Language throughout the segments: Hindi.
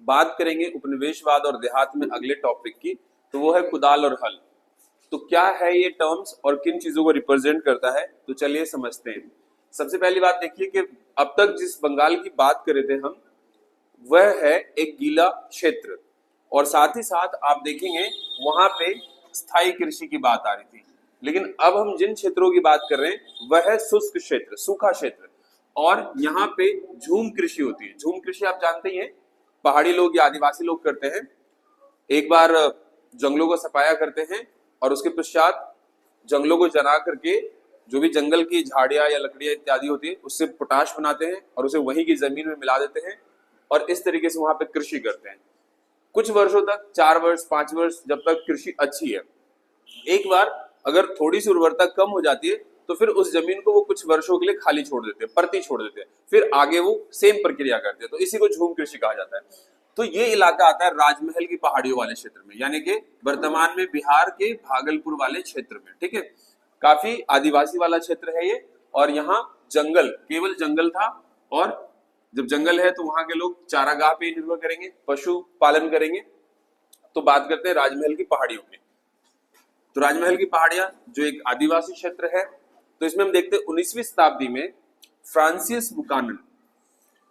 बात करेंगे उपनिवेशवाद और देहात में अगले टॉपिक की, तो वो है कुदाल और हल। तो क्या है ये टर्म्स और किन चीजों को रिप्रेजेंट करता है, तो चलिए समझते हैं। सबसे पहली बात देखिए कि अब तक जिस बंगाल की बात कर रहे थे हम, वह है एक गीला क्षेत्र, और साथ ही साथ आप देखेंगे वहां पे स्थायी कृषि की बात आ रही थी। लेकिन अब हम जिन क्षेत्रों की बात कर रहे हैं वह है शुष्क क्षेत्र, सूखा क्षेत्र, और यहाँ पे झूम कृषि होती है। झूम कृषि आप जानते ही हैं, पहाड़ी लोग या आदिवासी लोग करते हैं। एक बार जंगलों को सफाया करते हैं और उसके पश्चात जंगलों को जना करके जो भी जंगल की झाड़ियां या लकड़ियां इत्यादि होती है उससे पोटाश बनाते हैं और उसे वहीं की जमीन में मिला देते हैं, और इस तरीके से वहां पे कृषि करते हैं कुछ वर्षों तक, 4 वर्ष 5 वर्ष, जब तक कृषि अच्छी है। एक बार अगर थोड़ी सी उर्वरता कम हो जाती है तो फिर उस जमीन को वो कुछ वर्षों के लिए खाली छोड़ देते हैं, परती छोड़ देते हैं, फिर आगे वो सेम प्रक्रिया करते हैं। तो इसी को झूम कृषि कहा जाता है। तो ये इलाका आता है राजमहल की पहाड़ियों वाले क्षेत्र में, यानी कि वर्तमान में बिहार के भागलपुर वाले क्षेत्र में। ठीक है, काफी आदिवासी वाला क्षेत्र है ये, और यहाँ जंगल, केवल जंगल था, और जब जंगल है तो वहां के लोग चारागाह पे निर्भर करेंगे, पशु पालन करेंगे। तो बात करते हैं राजमहल की पहाड़ियों में। तो राजमहल की पहाड़ियां जो एक आदिवासी क्षेत्र है, तो इसमें हम देखते हैं 19वीं शताब्दी में फ्रांसिस बुकानन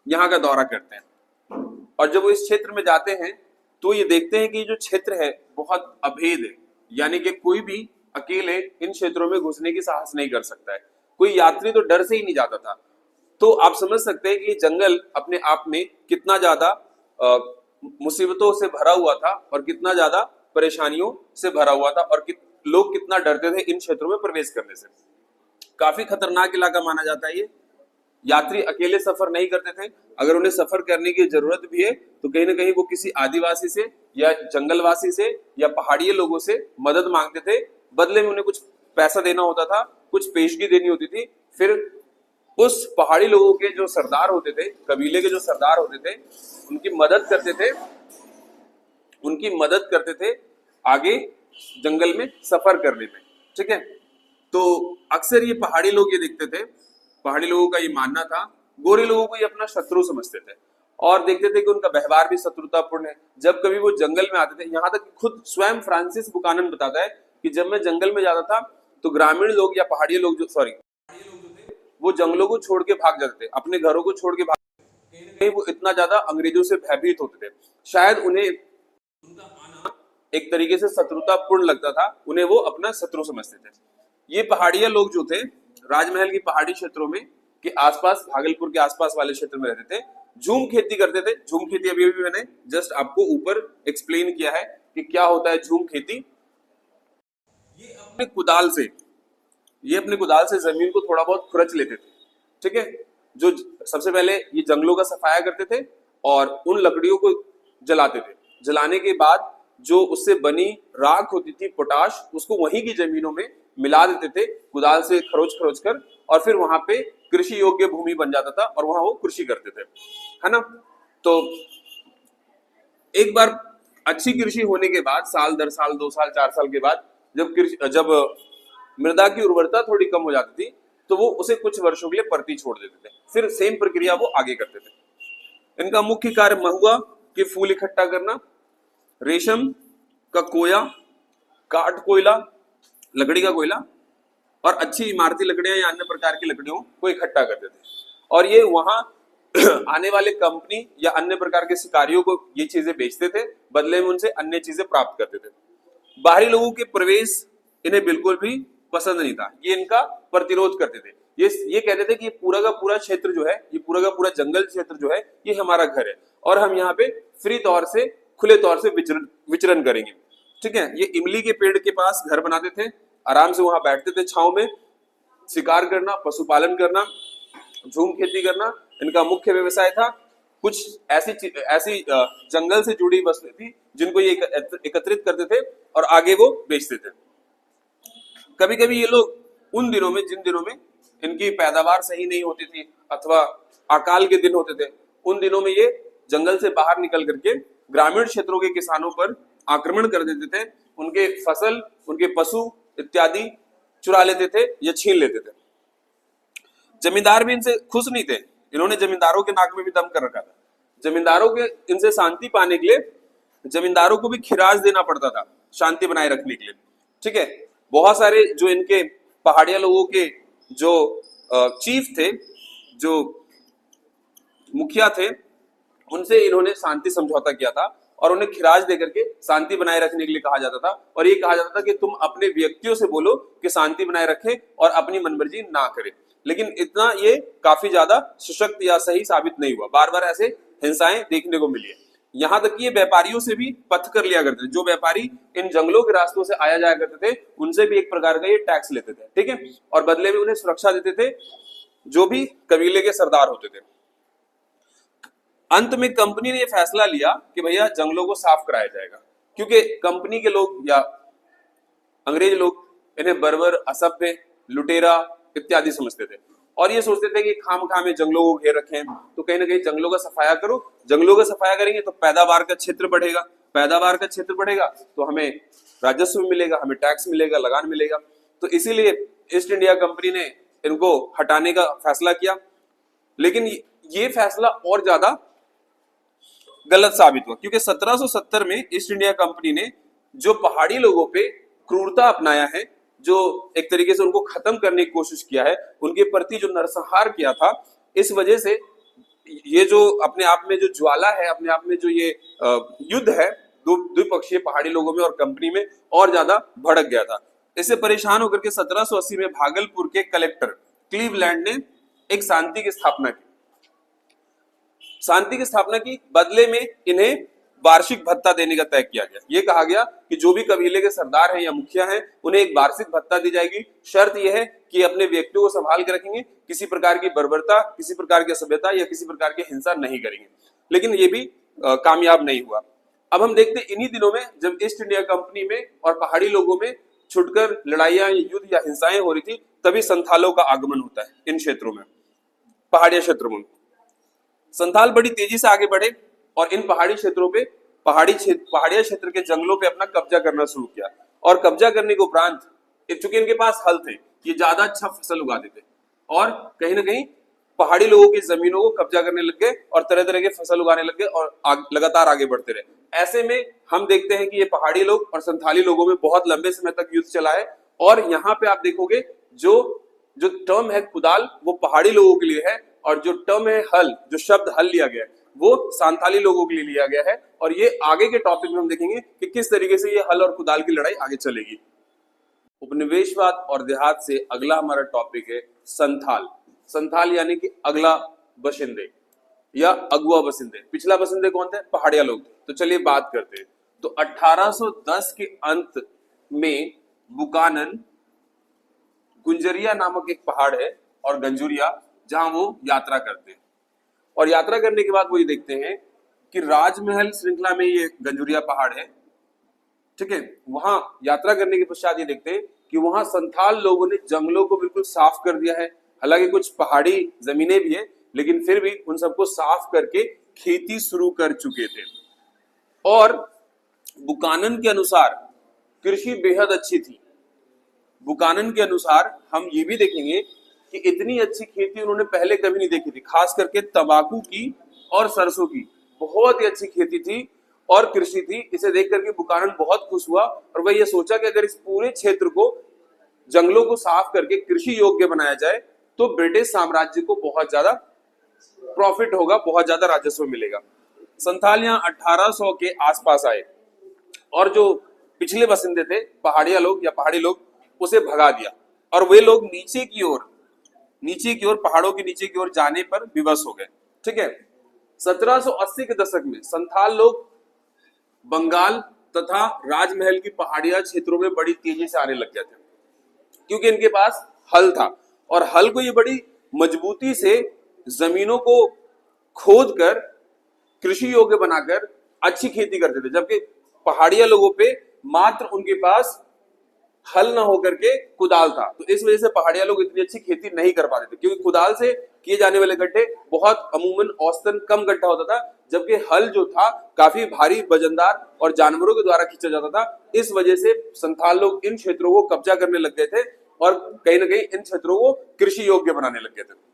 यहाँ का दौरा करते हैं, और जब वो इस क्षेत्र में जाते हैं तो ये देखते हैं कि जो क्षेत्र है बहुत अभेद है, यानी कि कोई भी अकेले इन क्षेत्रों में घुसने की साहस नहीं कर सकता है। कोई यात्री तो डर से ही नहीं जाता था। तो आप समझ सकते हैं कि जंगल अपने आप में कितना ज्यादा मुसीबतों से भरा हुआ था और कितना ज्यादा परेशानियों से भरा हुआ था, और लोग कितना डरते थे इन क्षेत्रों में प्रवेश करने से। काफी खतरनाक इलाका माना जाता है ये। यात्री अकेले सफर नहीं करते थे, अगर उन्हें सफर करने की जरूरत भी है तो कहीं ना कहीं वो किसी आदिवासी से या जंगलवासी से या पहाड़ी लोगों से मदद मांगते थे। बदले में उन्हें कुछ पैसा देना होता था, कुछ पेशगी देनी होती थी। फिर उस पहाड़ी लोगों के जो सरदार होते थे, कबीले के जो सरदार होते थे, उनकी मदद करते थे आगे जंगल में सफर करने में। ठीक है, तो अक्सर ये पहाड़ी लोग ये देखते थे, पहाड़ी लोगों का ये मानना था, गोरे लोगों को ये अपना शत्रु समझते थे और देखते थे कि उनका व्यवहार भी शत्रुतापूर्ण है। जब कभी वो जंगल में आते थे, यहाँ तक खुद स्वयं फ्रांसिस बुकानन बताता है कि जब मैं जंगल में जाता था तो ग्रामीण लोग या पहाड़ी लोग जो थे वो जंगलों को छोड़ के भाग जाते थे, अपने घरों को छोड़ के भाग जाते थे। वो इतना ज्यादा अंग्रेजों से भयभीत होते थे, शायद उन्हें उनका आना एक तरीके से शत्रुतापूर्ण लगता था, उन्हें वो अपना शत्रु समझते थे। ये पहाड़िया लोग जो थे राजमहल की पहाड़ी क्षेत्रों में के आसपास, भागलपुर के आसपास वाले क्षेत्र में रहते थे, झूम खेती करते थे। झूम खेती अभी भी मैंने जस्ट आपको ऊपर एक्सप्लेन किया है कि क्या होता है झूम खेती। ये अपने कुदाल से जमीन को थोड़ा बहुत खुरच लेते थे। ठीक है, जो सबसे पहले ये जंगलों का सफाया करते थे और उन लकड़ियों को जलाते थे। जलाने के बाद जो उससे बनी राख होती थी, पोटाश, उसको वहीं की जमीनों में मिला देते थे कुदाल से खरोच कर, और फिर वहां पे कृषि योग्य भूमि बन जाता था और वहां वो कृषि करते थे, है ना। तो एक बार अच्छी कृषि होने के बाद, साल दर साल, 2 साल 4 साल के बाद, जब मृदा की उर्वरता थोड़ी कम हो जाती थी तो वो उसे कुछ वर्षों के लिए परती छोड़ देते थे, फिर सेम प्रक्रिया वो आगे करते थे। इनका मुख्य कार्य महुआ के फूल इकट्ठा करना, रेशम का कोया, काठ कोयला, लकड़ी का कोयला, और अच्छी इमारती लकड़ियां या अन्य प्रकार की लकड़ियों को इकट्ठा करते थे, और ये वहां आने वाले कंपनी या अन्य प्रकार के शिकारियों को ये चीजें बेचते थे, बदले में उनसे अन्य चीजें प्राप्त करते थे। बाहरी लोगों के प्रवेश इन्हें बिल्कुल भी पसंद नहीं था, ये इनका प्रतिरोध करते थे। ये कहते थे कि ये पूरा का पूरा क्षेत्र जो है, ये पूरा का पूरा जंगल क्षेत्र जो है, ये हमारा घर है और हम यहाँ पे फ्री तौर से, खुले तौर से विचरण करेंगे। ठीक है, ये इमली के पेड़ के पास घर बनाते थे, आराम से वहां बैठते थे छांव में। शिकार करना, पशुपालन करना, झूम खेती करना इनका मुख्य व्यवसाय था। कुछ ऐसी जंगल से जुड़ी वस्तुएं थी जिनको ये एकत्रित करते थे और आगे वो बेचते थे। कभी कभी ये लोग उन दिनों में, जिन दिनों में इनकी पैदावार सही नहीं होती थी अथवा अकाल के दिन होते थे, उन दिनों में ये जंगल से बाहर निकल करके ग्रामीण क्षेत्रों के किसानों पर आक्रमण कर देते थे, उनके फसल, उनके पशु इत्यादि चुरा लेते थे या छीन लेते थे। जमींदार भी इनसे खुश नहीं थे, इन्होंने जमींदारों के नाक में भी दम कर रखा था। जमींदारों के इनसे शांति पाने के लिए जमींदारों को भी खिराज देना पड़ता था शांति बनाए रखने के लिए। ठीक है, बहुत सारे जो इनके पहाड़िया लोगों के जो चीफ थे, जो मुखिया थे, उनसे इन्होंने शांति समझौता किया था और उन्हें खिराज देकर के शांति बनाए रखने के लिए कहा जाता था। और ये कहा जाता था कि तुम अपने व्यक्तियों से बोलो कि शांति बनाए रखें और अपनी मनमर्जी ना करें। लेकिन इतना ये काफी ज्यादा सशक्त या सही साबित नहीं हुआ, बार बार ऐसे हिंसाएं देखने को मिली है। यहाँ तक कि ये व्यापारियों से भी पथ कर लिया करते थे, जो व्यापारी इन जंगलों के रास्तों से आया जाया करते थे उनसे भी एक प्रकार का ये टैक्स लेते थे। ठीक है, और बदले में उन्हें सुरक्षा देते थे जो भी कबीले के सरदार होते थे। अंत में कंपनी ने यह फैसला लिया कि भैया जंगलों को साफ कराया जाएगा, क्योंकि कंपनी के लोग या अंग्रेज लोग इन्हें बर्बर, असभ्य, लुटेरा इत्यादि समझते थे और ये सोचते थे कि खाम में जंगलों को घेर रखें, तो कहीं ना कहीं जंगलों का सफाया करो। जंगलों का सफाया करेंगे तो पैदावार का क्षेत्र बढ़ेगा, पैदावार का क्षेत्र बढ़ेगा तो हमें राजस्व मिलेगा, हमें टैक्स मिलेगा, लगान मिलेगा। तो इसीलिए ईस्ट इंडिया कंपनी ने इनको हटाने का फैसला किया। लेकिन ये फैसला और ज्यादा गलत साबित हुआ, क्योंकि 1770 में ईस्ट इंडिया कंपनी ने जो पहाड़ी लोगों पे क्रूरता अपनाया है, जो एक तरीके से उनको खत्म करने की कोशिश किया है, उनके प्रति जो नरसंहार किया था, इस वजह से ये जो अपने आप में जो ज्वाला है, अपने आप में जो ये युद्ध है द्विपक्षीय पहाड़ी लोगों में और कंपनी में, और ज्यादा भड़क गया था। इससे परेशान होकर के 1780 में भागलपुर के कलेक्टर क्लीवलैंड ने एक शांति की स्थापना की। शांति की स्थापना की, बदले में इन्हें वार्षिक भत्ता देने का तय किया गया। ये कहा गया कि जो भी कबीले के सरदार हैं या मुखिया हैं उन्हें एक वार्षिक भत्ता दी जाएगी। शर्त यह है कि अपने व्यक्तियों को संभाल के रखेंगे, किसी प्रकार की बर्बरता, किसी प्रकार की असभ्यता या किसी प्रकार की हिंसा नहीं करेंगे। लेकिन ये भी कामयाब नहीं हुआ। अब हम देखते हैं इन्हीं दिनों में जब ईस्ट इंडिया कंपनी में और पहाड़ी लोगों में छुटकर लड़ाइयां, युद्ध या हिंसाएं हो रही थी, तभी संथालों का आगमन होता है इन क्षेत्रों में, पहाड़ी क्षेत्रों में। संथाल बड़ी तेजी से आगे बढ़े और इन पहाड़ी क्षेत्रों पे पहाड़िया क्षेत्र के जंगलों पे अपना कब्जा करना शुरू किया। और कब्जा करने के उपरांत, चूंकि इनके पास हल थे, ये ज्यादा अच्छा फसल उगाते थे और कहीं ना कहीं पहाड़ी लोगों की जमीनों को कब्जा करने लग गए और तरह तरह के फसल उगाने लग गए और लगातार आगे बढ़ते रहे। ऐसे में हम देखते हैं कि ये पहाड़ी लोग और संथाली लोगों में बहुत लंबे समय तक युद्ध चला है। और यहाँ पे आप देखोगे जो टर्म है कुदाल, वो पहाड़ी लोगों के लिए है, और जो टर्म है हल, जो शब्द हल लिया गया है, वो सांथाली लोगों के लिए लिया गया है। और ये आगे के टॉपिक में हम देखेंगे कि किस तरीके से ये हल और कुदाल की लड़ाई आगे चलेगी। उपनिवेशवाद और देहात से अगला हमारा टॉपिक है संथाल। संथाल यानी कि अगला बशिंदे या अगुआ बसिंदे। पिछला बसिंदे कौन थे? पहाड़िया लोग। तो चलिए बात करते हैं। तो 1810 के अंत में बुकानन गुंजरिया नामक एक पहाड़ है और गंजुरिया, जहां वो यात्रा करते हैं। और यात्रा करने के बाद वो ये देखते हैं कि राजमहल श्रृंखला में ये गंजुरिया पहाड़ है। ठीक है, वहां यात्रा करने के पश्चात ये देखते हैं कि वहां संथाल लोगों ने जंगलों को बिल्कुल साफ कर दिया है। हालांकि कुछ पहाड़ी जमीनें भी है, लेकिन फिर भी उन सबको साफ करके खेती शुरू कर चुके थे। और बुकानन के अनुसार कृषि बेहद अच्छी थी। बुकानन के अनुसार हम ये भी देखेंगे कि इतनी अच्छी खेती उन्होंने पहले कभी नहीं देखी थी। खास करके तंबाकू की और सरसों की बहुत ही अच्छी खेती थी और कृषि थी। इसे देख करके बुकानन बहुत खुश हुआ और वह ये सोचा कि अगर इस पूरे क्षेत्र को, जंगलों को साफ करके कृषि योग्य बनाया जाए तो ब्रिटिश साम्राज्य को बहुत ज्यादा प्रॉफिट होगा, बहुत ज्यादा राजस्व मिलेगा। संथाल यहाँ 1800 के आसपास आए और जो पिछले बसिंदे थे पहाड़िया लोग या पहाड़ी लोग, उसे भगा दिया और वे लोग नीचे की ओर पहाड़ों के नीचे की ओर जाने पर विवश हो गए। ठीक है, 1780 के दशक में संथाल लोग बंगाल तथा राजमहल की पहाड़िया क्षेत्रों में बड़ी तेजी से आने लग गए थे, क्योंकि इनके पास हल था और हल को ये बड़ी मजबूती से जमीनों को खोद कर कृषि योग्य बनाकर अच्छी खेती करते थे। जबकि पहाड़िया लोगों पे मात्र उनके पास हल ना होकर के कुदाल था, तो इस वजह से पहाड़िया लोग इतनी अच्छी खेती नहीं कर पाते थे, क्योंकि कुदाल से किए जाने वाले गड्ढे बहुत अमूमन औसतन कम गड्ढा होता था, जबकि हल जो था काफी भारी वजनदार और जानवरों के द्वारा खींचा जाता था। इस वजह से संथाल लोग इन क्षेत्रों को कब्जा करने लग गए थे और कहीं ना कहीं इन क्षेत्रों को कृषि योग्य बनाने लग गए थे।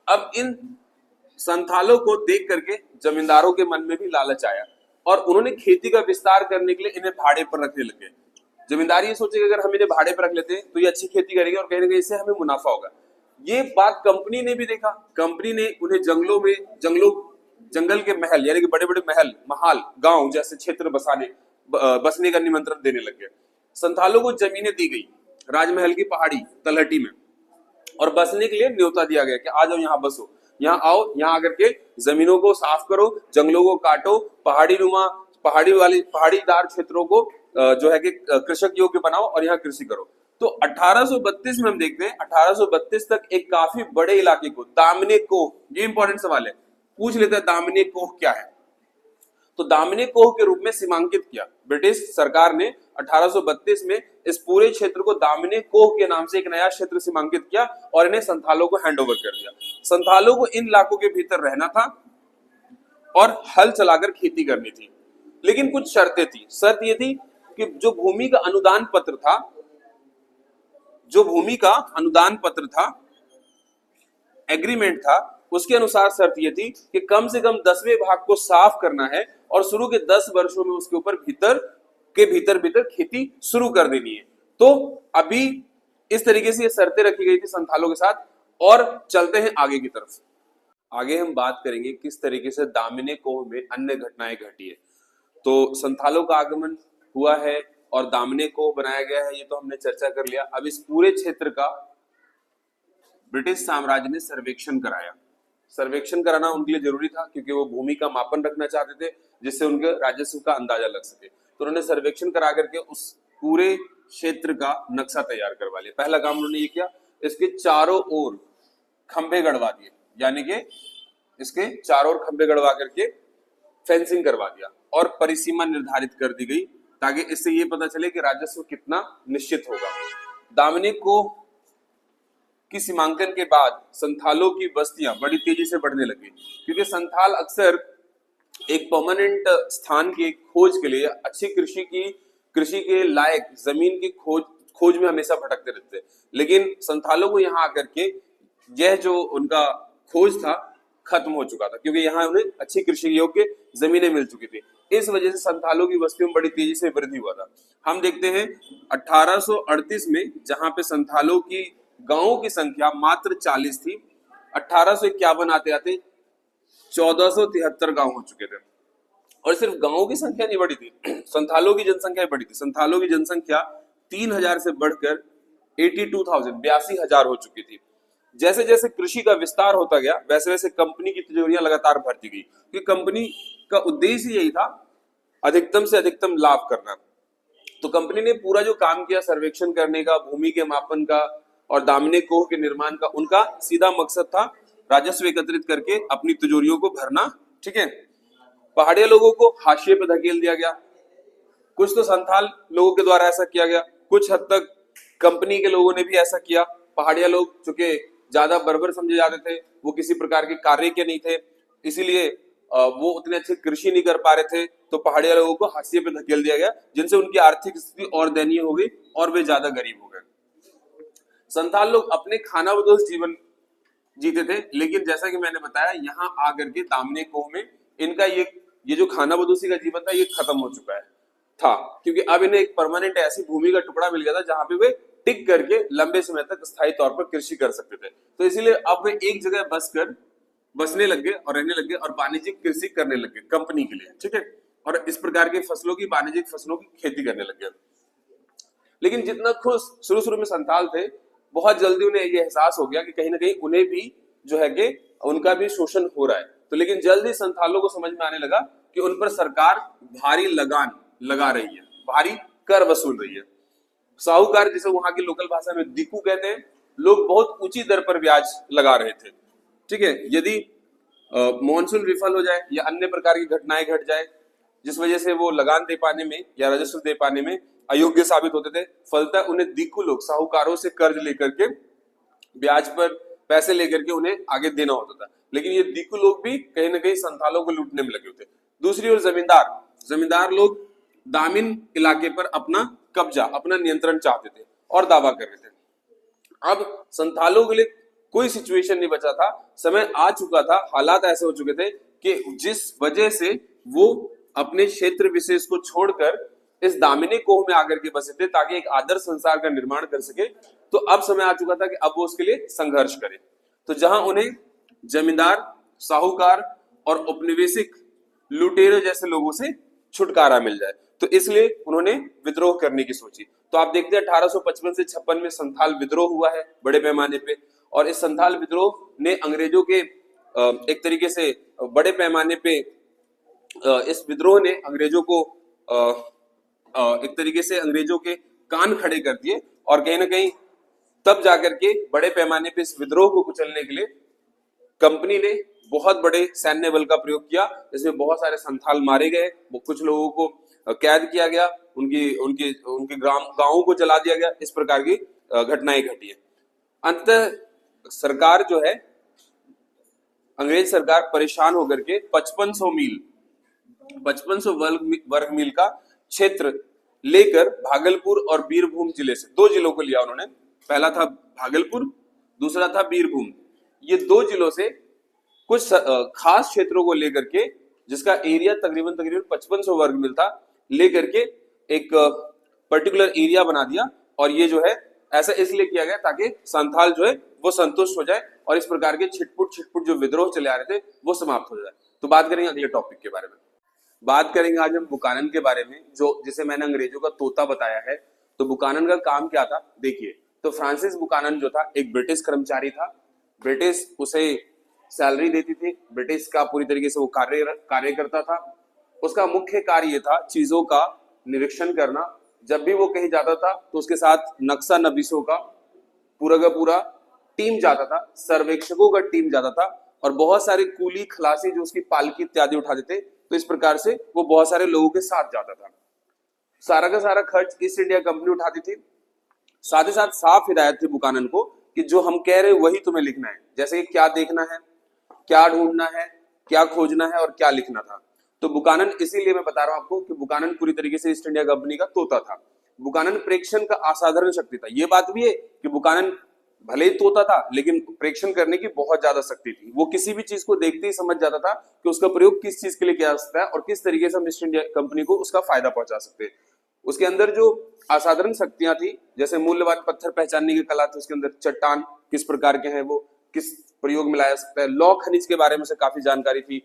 अब इन संथालों को देख करके जमींदारों के मन में भी लालच आया और उन्होंने खेती का विस्तार करने के लिए इन्हें भाड़े पर रखने लगे। जमींदार ये सोचे कि अगर हम इन्हें भाड़े पर रख लेते हैं तो ये अच्छी खेती करेंगे और कहीं ना कहीं इससे हमें मुनाफा होगा। ये बात कंपनी ने भी देखा। कंपनी ने उन्हें जंगल के महल यानी कि बड़े बड़े महल, महाल, गांव जैसे क्षेत्र बसने का निमंत्रण देने लग गए। संथालों को जमीनें दी गई राजमहल की पहाड़ी तलहटी में और बसने के लिए न्योता दिया गया कि आ जाओ यहाँ बसो, यहाँ आओ, यहाँ आकर के जमीनों को साफ करो, जंगलों को काटो, पहाड़ीदार क्षेत्रों को जो है कि कृषक योग्य बनाओ और यहाँ कृषि करो। तो 1832 में हम देखते हैं 1832 तक एक काफी बड़े इलाके को दामने कोह, ये इंपॉर्टेंट सवाल है, पूछ लेते हैं दामने कोह क्या है। तो दामने कोह के रूप में सीमांकित किया ब्रिटिश सरकार ने 1832 में इस पूरे क्षेत्र को दामने कोह के नाम से एक नया क्षेत्र सीमांकित किया और इन्हें संथालों को हैंडओवर कर दिया। संथालों को इन इलाकों के भीतर रहना था और हल चलाकर खेती करनी थी, लेकिन कुछ शर्तें थी। शर्त ये थी कि जो भूमि का अनुदान पत्र था, एग्रीमेंट था, उसके अनुसार शर्त ये थी कि कम से कम 10वें भाग को साफ करना है और शुरू के 10 वर्षों में उसके ऊपर भीतर खेती शुरू कर देनी है। तो अभी इस तरीके से ये शर्तें रखी गई थी संथालों के साथ। और चलते हैं आगे की तरफ। आगे हम बात करेंगे किस तरीके से दामने कोह में अन्य घटनाएं घटी है। तो संथालों का आगमन हुआ है और दामने कोह बनाया गया है, ये तो हमने चर्चा कर लिया। अब इस पूरे क्षेत्र का ब्रिटिश साम्राज्य ने सर्वेक्षण कराया। सर्वेक्षण कराना उनके लिए जरूरी था क्योंकि वो भूमि का मापन रखना चाहते थे जिससे उनके राजस्व का अंदाजा लग सके। तो उन्होंने सर्वेक्षण करा करके उस पूरे क्षेत्र का नक्शा तैयार करवा लिया। पहला काम उन्होंने ये किया, इसके चारों ओर खंभे गड़वा दिए, यानी कि इसके चारों ओर खंभे गड़वा करके फेंसिंग करवा दिया और परिसीमा निर्धारित कर दी गई ताकि इससे ये पता चले कि राजस्व कितना निश्चित होगा। दामने कोह की सीमांकन के बाद संथालों की बस्तियां बड़ी तेजी से बढ़ने लगी क्योंकि संथाल अक्सर एक परमानेंट स्थान की खोज के लिए अच्छी कृषि के लायक जमीन की खोज में हमेशा भटकते रहते। लेकिन संथालों को यहाँ आकर के यह जो उनका खोज था खत्म हो चुका था क्योंकि यहाँ उन्हें अच्छी कृषि योग्य जमीनें मिल चुकी थी। इस वजह से संथालों की बस्तियों में बड़ी तेजी से वृद्धि हुआ था। हम देखते हैं 1838 में जहां पे संथालों की गांवों की संख्या मात्र 40 थी, 1851 आते आते 1473 गांव हो चुके थे। और सिर्फ गांवों की संख्या नहीं बढ़ी थी, संथालों की जनसंख्या बढ़ी थी। संथालों की जनसंख्या 3000 से बढ़कर 82,000 हो चुकी थी। जैसे जैसे कृषि का विस्तार होता गया वैसे वैसे कंपनी की तिजोरियां लगातार भरती गई क्योंकि कंपनी का उद्देश्य यही था अधिकतम से अधिकतम लाभ करना। तो कंपनी ने पूरा जो काम किया सर्वेक्षण करने का, भूमि के मापन का और दामने कोह के निर्माण का, उनका सीधा मकसद था राजस्व एकत्रित करके अपनी तिजोरियों को भरना। ठीक है, पहाड़िया लोगों को हाशिए पर धकेल दिया गया। कुछ तो संथाल लोगों के द्वारा ऐसा किया गया, कुछ हद तक कंपनी के लोगों ने भी ऐसा किया। पहाड़िया लोग चूंकि ज्यादा बर्बर समझे जाते थे, वो किसी प्रकार के कार्य के नहीं थे, इसीलिए वो उतने अच्छे कृषि नहीं कर पा रहे थे। तो पहाड़िया लोगों को हाशिए पे धकेल दिया गया जिनसे उनकी आर्थिक स्थिति और दयनीय हो गई और वे ज्यादा गरीब हो गए। संथाल लोग अपने खानाबदोश जीवन जीते थे, लेकिन जैसा कि मैंने बताया यहाँ आकर के दामने कोह में इनका ये जो खानाबदोशी का जीवन था ये खत्म हो चुका था क्योंकि अब इन्हें एक परमानेंट ऐसी भूमि का टुकड़ा मिल गया था जहां पे वे टिक करके लंबे समय तक स्थायी तौर पर कृषि कर सकते थे। तो इसीलिए अब वे एक जगह बसने लग गए और रहने लग गए और वाणिज्यिक कृषि करने लग गए कंपनी के लिए। ठीक है, और इस प्रकार के वाणिज्यिक फसलों की खेती करने लग गए। लेकिन जितना खुश शुरू में संथाल थे, बहुत जल्दी उन्हें ये एहसास हो गया कि कहीं ना कहीं उन्हें भी जो है कि उनका भी शोषण हो रहा है। तो लेकिन जल्दी संथालों को समझ में आने लगा कि उन पर सरकार भारी लगान लगा रही है, भारी कर वसूल रही है। साहूकार, जिसे वहां की लोकल भाषा में दिकू कहते हैं, लोग बहुत ऊंची दर पर ब्याज लगा रहे थे। ठीक है, यदि मॉनसून विफल हो जाए या अन्य प्रकार की घटनाएं घट जाए जिस वजह से वो लगान दे पाने में या राजस्व दे पाने में अयोग्य साबित होते थे, फलतः उन्हें दिक्कू लोग साहूकारों से कर्ज लेकर के ब्याज पर पैसे लेकर के उन्हें आगे देना होता था। लेकिन ये दिक्कू लोग भी कहीं ना कहीं संथालों को लूटने में लगे होते। दूसरी ओर जमींदार लोग दामिन इलाके पर अपना कब्जा, अपना नियंत्रण चाहते थे और दावा कर रहे थे। अब संथालों के लिए कोई सिचुएशन नहीं बचा था, समय आ चुका था, हालात ऐसे हो चुके थे कि जिस वजह से वो अपने क्षेत्र विशेष को छोड़कर इस दामिनी कोह में आकर के बसे थे ताकि एक आदर्श संसार का निर्माण कर सके। तो अब समय आ चुका था कि अब वो उसके लिए संघर्ष करे। तो जहां उन्हें जमींदार, साहूकार और उपनिवेशिक लुटेरे जैसे लोगों से छुटकारा मिल जाए, तो इसलिए उन्होंने विद्रोह करने की सोची। तो आप देखते हैं 1855 से 56 में संथाल विद्रोह हुआ है बड़े पैमाने पे, और इस संथाल विद्रोह ने अंग्रेजों के एक तरीके से बड़े पैमाने पे इस विद्रोह ने अंग्रेजों को एक तरीके से अंग्रेजों के कान खड़े कर दिए, और कहीं ना कहीं तब जाकर के बड़े पैमाने पे इस विद्रोह को कुचलने के लिए कंपनी ने बहुत बड़े सैन्य बल का प्रयोग किया। इसमें बहुत सारे संथाल मारे गए, कुछ लोगों को कैद किया गया, उनके गांवों को जला दिया गया। इस प्रकार की घटनाएं घटी है। अंततः सरकार जो है, अंग्रेज सरकार परेशान होकर के 5500 वर्ग मील का क्षेत्र लेकर भागलपुर और बीरभूम जिले से, दो जिलों को लिया उन्होंने। पहला था भागलपुर, दूसरा था बीरभूम। ये दो जिलों से कुछ खास क्षेत्रों को लेकर के, जिसका एरिया तकरीबन 5500 वर्ग मील था, लेकर के एक पर्टिकुलर एरिया बना दिया। और ये जो है ऐसा इसलिए किया गया ताकि संथाल जो है वो संतुष्ट हो जाए और इस प्रकार के छिटपुट जो विद्रोह चले आ रहे थे वो समाप्त हो जाए। तो बात करेंगे अगले टॉपिक के बारे में। बात करेंगे आज हम बुकानन के बारे में, जो जिसे मैंने अंग्रेजों का तोता बताया है। तो बुकानन का काम क्या था, देखिए। तो फ्रांसिस बुकानन जो था एक ब्रिटिश कर्मचारी था। ब्रिटिश उसे सैलरी देती थी, ब्रिटिश का पूरी तरीके से वो कार्य करता था। उसका मुख्य कार्य ये था चीजों का निरीक्षण करना। जब भी वो कहीं जाता था तो उसके साथ नक्शा नवीसों का पूरा टीम जाता था, सर्वेक्षकों का टीम जाता था, और बहुत सारे कूली खलासी जो उसकी पालकी इत्यादि उठाते थे। तो इस प्रकार से वो बहुत सारे लोगों के साथ जाता था। सारा का सारा खर्च ईस्ट इंडिया कंपनी उठाती थी। साथ ही साथ साफ हिदायत थी बुकानन को कि जो हम कह रहे हैं वही तुम्हें लिखना है, जैसे कि क्या देखना है, क्या ढूंढना है, क्या खोजना है और क्या लिखना था। तो बुकानन, इसीलिए मैं बता रहा हूं आपको कि बुकानन पूरी तरीके से ईस्ट इंडिया कंपनी का तोता था। बुकानन प्रेक्षण का असाधारण शक्ति था। ये बात भी है कि बुकानन भले ही तोता था लेकिन प्रेक्षण करने की बहुत ज्यादा शक्ति थी। वो किसी भी चीज को देखते ही समझ जाता था कि उसका प्रयोग किस चीज के लिए किया जा सकता है और किस तरीके से हम ईस्ट इंडिया कंपनी को उसका फायदा पहुंचा सकते हैं। उसके अंदर जो असाधारण शक्तियां थी, जैसे मूल्यवान पत्थर पहचानने की कला थी उसके अंदर, चट्टान किस प्रकार के हैं, वो किस प्रयोग में लाया सकता है, लौह खनिज के बारे में से काफी जानकारी थी,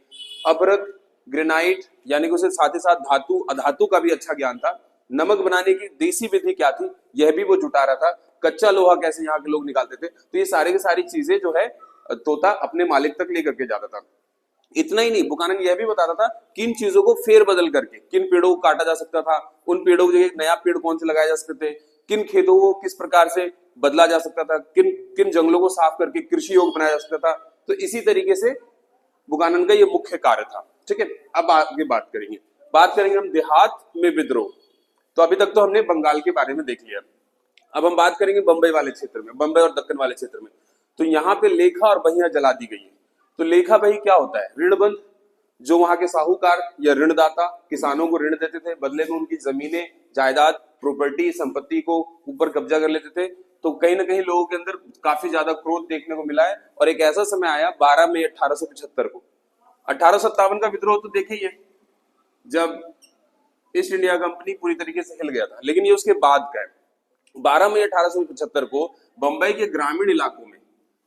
अपरक, ग्रेनाइट यानी कि उसे साथ ही साथ धातु अधातु का भी अच्छा ज्ञान था। नमक बनाने की देसी विधि क्या थी यह भी वो जुटा रहा था। कच्चा लोहा कैसे यहाँ के लोग निकालते थे, तो ये सारी की सारी चीजें जो है तोता अपने मालिक तक लेकर के जाता था। इतना ही नहीं, बुकानन यह भी बताता था किन चीजों को फेर बदल करके किन पेड़ों को काटा जा सकता था, उन पेड़ों की जगह नया पेड़ कौन से लगाए जा सकते थे, किन खेतों को किस प्रकार से बदला जा सकता था, किन किन जंगलों को साफ करके कृषि योग्य बनाया जा सकता था। तो इसी तरीके से बुकानन का ये मुख्य कार्य था। ठीक है, अब आगे बात करेंगे हम देहात में विद्रोह। तो अभी तक तो हमने बंगाल के बारे में देख लिया। अब हम बात करेंगे बंबई वाले क्षेत्र में, बंबई और दक्कन वाले क्षेत्र में। तो यहाँ पे लेखा और बहियां जला दी गई है। तो लेखा बही क्या होता है, ऋणबंध, जो वहां के साहूकार या ऋणदाता किसानों को ऋण देते थे, बदले में उनकी जमीनें, जायदाद, प्रॉपर्टी, संपत्ति को ऊपर कब्जा कर लेते थे। तो कहीं ना कहीं लोगों के अंदर काफी ज्यादा क्रोध देखने को मिला है। और एक ऐसा समय आया 12 मई 1875 को, 1857 का विद्रोह तो देखे ही है, जब ईस्ट इंडिया कंपनी पूरी तरीके से हिल गया था, लेकिन ये उसके बाद का है। 12 मई 1875 को बंबई के ग्रामीण इलाकों में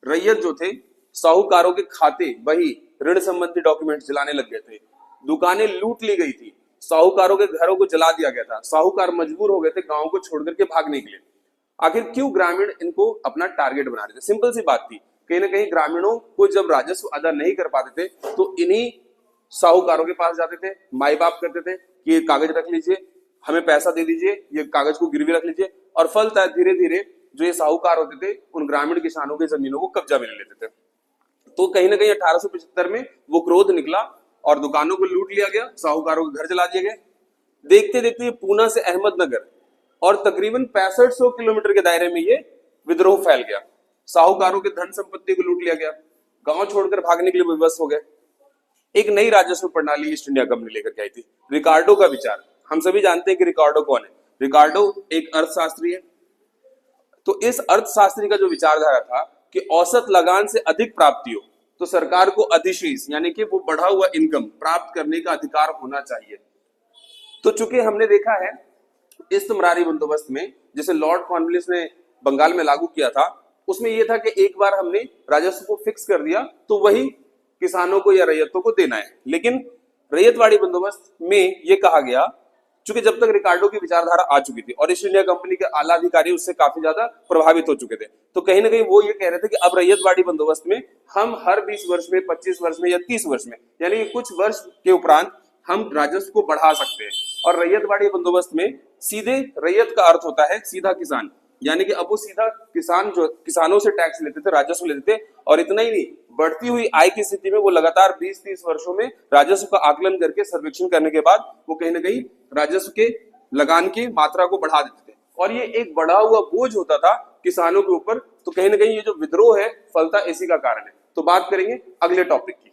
रैयत जो थे साहूकारों के खाते, बही, ऋण संबंधी डॉक्यूमेंट जलाने लग गए थे। दुकानें लूट ली गई थी, साहूकारों के घरों को जला दिया गया था। साहूकार मजबूर हो गए थे गांव को छोड़कर के भागने के लिए। आखिर क्यों ग्रामीण इनको अपना टारगेट बना रहे थे? सिंपल सी बात थी, कहीं ना कहीं ग्रामीणों को जब राजस्व अदा नहीं कर पाते थे तो इन्हीं साहूकारों के पास जाते थे, माई बाप करते थे कि ये कागज रख लीजिए, हमें पैसा दे दीजिए, ये कागज को गिरवी रख लीजिए, और फलतः धीरे धीरे जो ये साहूकार होते थे उन ग्रामीण किसानों की जमीनों को कब्जा में ले लेते थे। तो कहीं ना कहीं 1875 में वो क्रोध निकला और दुकानों को लूट लिया गया, साहूकारों के घर जला दिए गए। देखते देखते पूना से अहमदनगर और तकरीबन 6500 किलोमीटर के दायरे में ये विद्रोह फैल गया। साहूकारों के धन संपत्ति को लूट लिया गया, गांव छोड़कर भागने के लिए विवश हो गए। एक नई राजस्व प्रणाली ईस्ट इंडिया कंपनी लेकर के आई थी, रिकार्डो का विचार। हम सभी जानते हैं कि रिकार्डो कौन है। रिकार्डो एक अर्थशास्त्री है। तो इस अर्थशास्त्री का जो विचारधारा था कि औसत लगान से अधिक प्राप्ति हो तो सरकार को अधिशेष यानी कि वो बढ़ा हुआ इनकम प्राप्त करने का अधिकार होना चाहिए। तो चूंकि हमने देखा है इस्तमरारी बंदोबस्त में, जैसे लॉर्ड कॉर्नवालिस ने बंगाल में लागू किया था, उसमें यह था कि एक बार हमने राजस्व को फिक्स कर दिया तो वही किसानों को या रैयतों को देना है। लेकिन रैयतवाड़ी बंदोबस्त में यह कहा गया, चूंकि जब तक रिकार्डो की विचारधारा आ चुकी थी और ईस्ट इंडिया कंपनी के आला अधिकारी उससे काफी ज्यादा प्रभावित हो चुके थे, तो कहीं ना कहीं वो ये कह रहे थे कि अब रैयतवाड़ी बंदोबस्त में हम हर 20 वर्ष में, 25 वर्ष में या 30 वर्ष में, यानी कुछ वर्ष के उपरांत हम राजस्व को बढ़ा सकते हैं। और रैयतवाड़ी बंदोबस्त में सीधे रैयत का अर्थ होता है सीधा किसान, यानी कि अब वो सीधा किसान जो किसानों से टैक्स लेते थे, राजस्व लेते थे। और इतना ही नहीं, बढ़ती हुई आय की स्थिति में वो लगातार 20-30 वर्षों में राजस्व का आकलन करके सर्वेक्षण करने के बाद वो कहीं ना कहीं राजस्व के लगान की मात्रा को बढ़ा देते थे और ये एक बढ़ा हुआ बोझ होता था किसानों के ऊपर। तो कहीं ना कहीं ये जो विद्रोह है फलता इसी का कारण है। तो बात करेंगे अगले टॉपिक की।